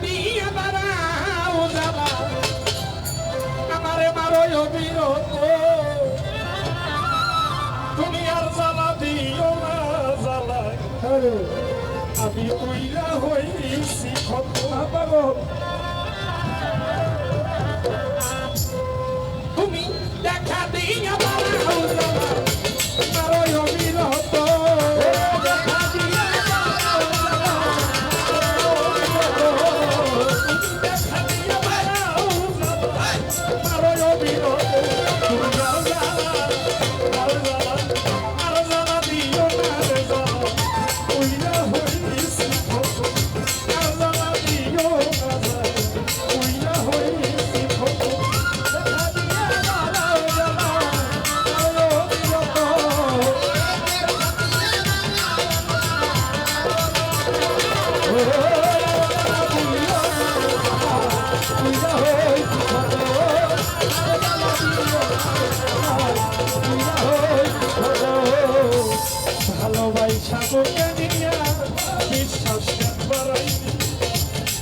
দিয়ে দাঁড়াও জ্বালা আমারে মারো অবিরত তুমি আর জ্বালা দিও না জ্বালা আমি কইরা হইছি কত পাগল তুমি দেখা দিয়া দাঁড়াও জ্বালা মারো অবিরত ভালোবাসা তোকে নিয়া বিশ্বাস বাড়াই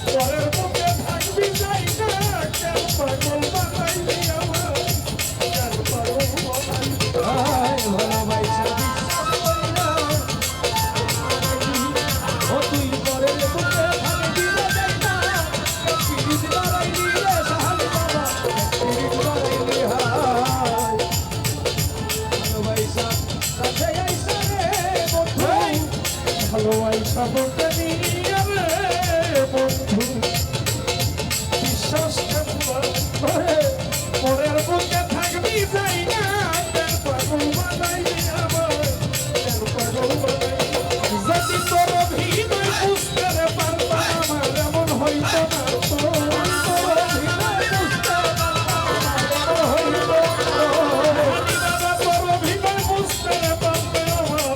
পরের মুখে থাকবি যাই না কেন পাগল বানাইলি আমার কেন পাগল বানাইলি ভালোবাসা ও তুই পরের মুখে থাকবি যাই না পিড়িত বাড়াইলি রে সাহাল বাবা পিড়িত বাড়াইলি হায় ভালোবাসা কাছে আইসা ভালোবাসা বলতে নিয়ে বন্ধু বিশ্বাস করে পরের বুকে থাকবি যাই না পাগল বানাইলি আমার পাগল বানাইলি যদি তোর অভিনয় বুঝতে পারতাম আমার এমন হইত না তোর অভিনয় বুঝতে তোর অভিনয় বুঝতে পারবে আমার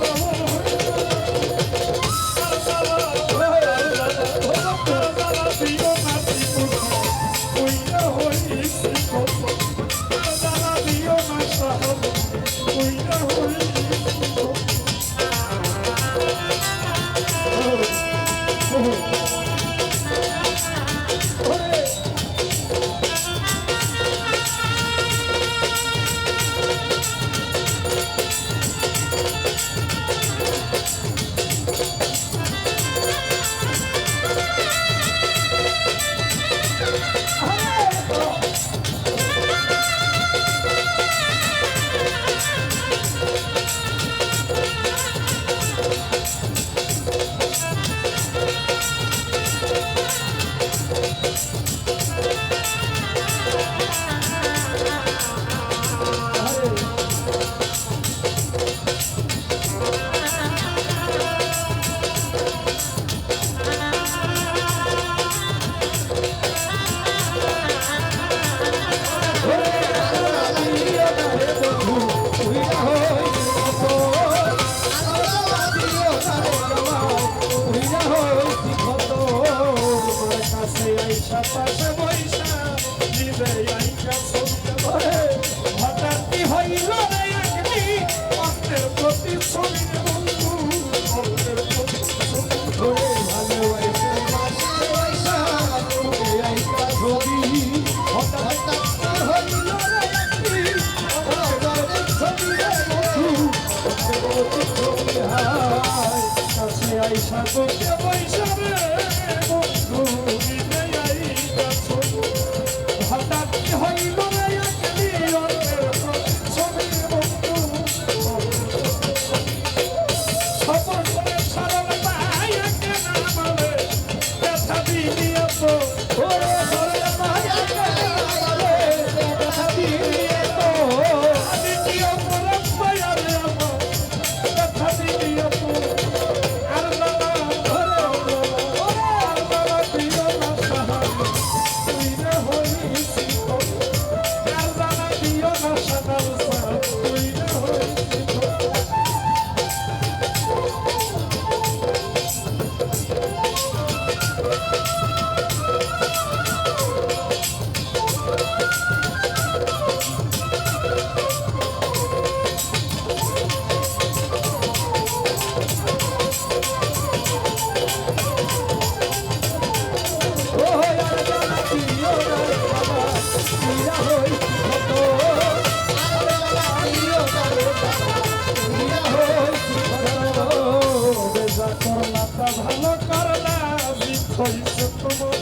হইছে তোমার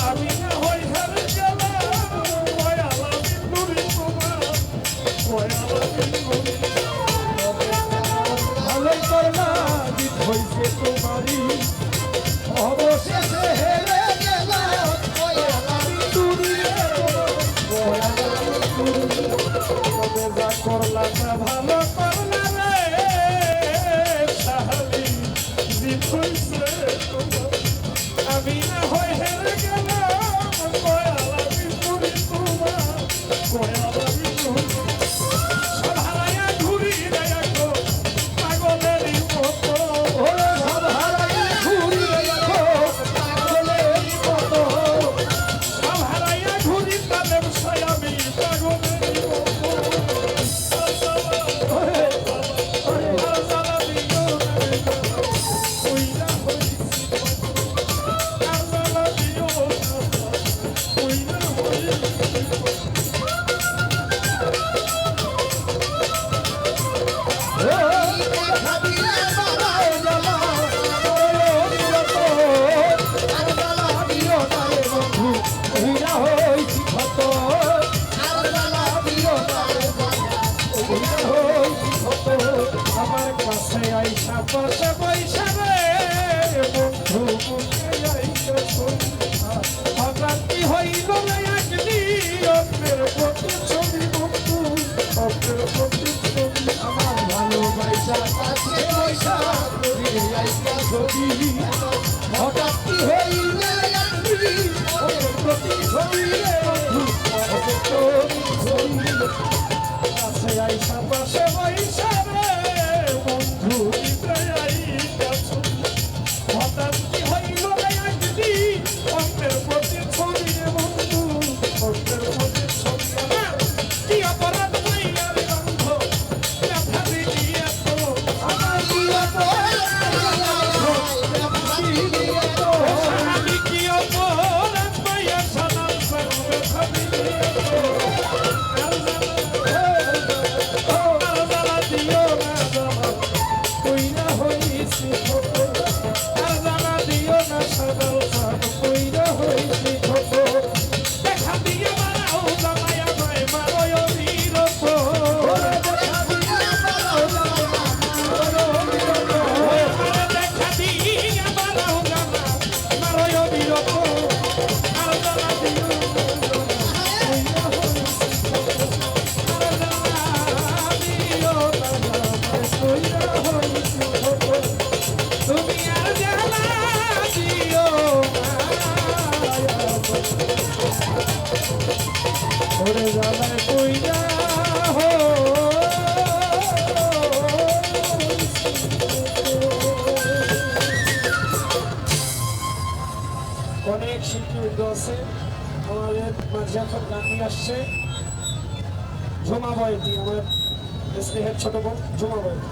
আমি না হই হেরে গেলাম কয়ালা বিন্দুরি তোমার কয়ালা বিন্দুরি ভালোই করলা জিত হইছে তোমারই অবশেষে হেরে গেলাম কয়ালা বিন্দুরি কয়ালা বিন্দুরি তবে যা করলা না ভালো করলা রে সাহালি জিত হইছে তোমার আমি না হই হেরে গেলাম কয়ালা বিন্দুরি তোমার কয়ালা বিন্দুরি সব হারাইয়া ঘুরি রে গো পাগলেরই মতো ওরে সব হারাই ঘুরি দেখো পাগলের মতো সব হারাইয়া ঘুরি তাদের আমি পাগলেরই মতো ওরে আমার কাছে আইসা পাশে পয়সা রে বন্ধু মুখে আইসা হঠাৎ কি হইল না একদিন অন্যের প্রতি ছবি বন্ধু অন্যের প্রতি ছবি আমার ভালোবাসা কাছে পয়সা ফিরে আইসা ছবি হঠাৎ কি হইলে একদিন ওদের প্রতি ছবি রে বন্ধু ওদের ছবি ছবি কাছে আইসা পাশে পয়সা রে বন্ধু মুখে আইসা হঠাৎ কি হইল না একদিন অন্যের প্রতি ছবি রে বন্ধু অন্যের প্রতি ছবি আমার কি অপরাধ নাই আর বন্ধু ব্যথা দিলি এত আমার বিরত আমি কি অপরাধ পাইয়া সালাম সালাম ব্যথা দিলি এত আর জ্বালা দিও না জ্বালা তুই না হইছি ছোট আর জ্বালা দিও না সাদাল সাদ তুই না হইছি ছোট দেখা দিয়ে মারাও জ্বালায়া ভাই মারয় বিরত দেখা দিয়ে মারাও জ্বালা মারয় বিরত আর জ্বালা দিও না তুই না হইছি ছোট আর জ্বালা দিও না তুই না হইছি ছোট তুমি আর জ্বালা দিও ওরে জ্বালায় তুই না অনেক শিল্পী আছে আমাদের মাঝে এখন গান নিয়ে আসছে ঝুমা বয়তি আমার স্নেহের ছোট বোন ঝুমা বয়তি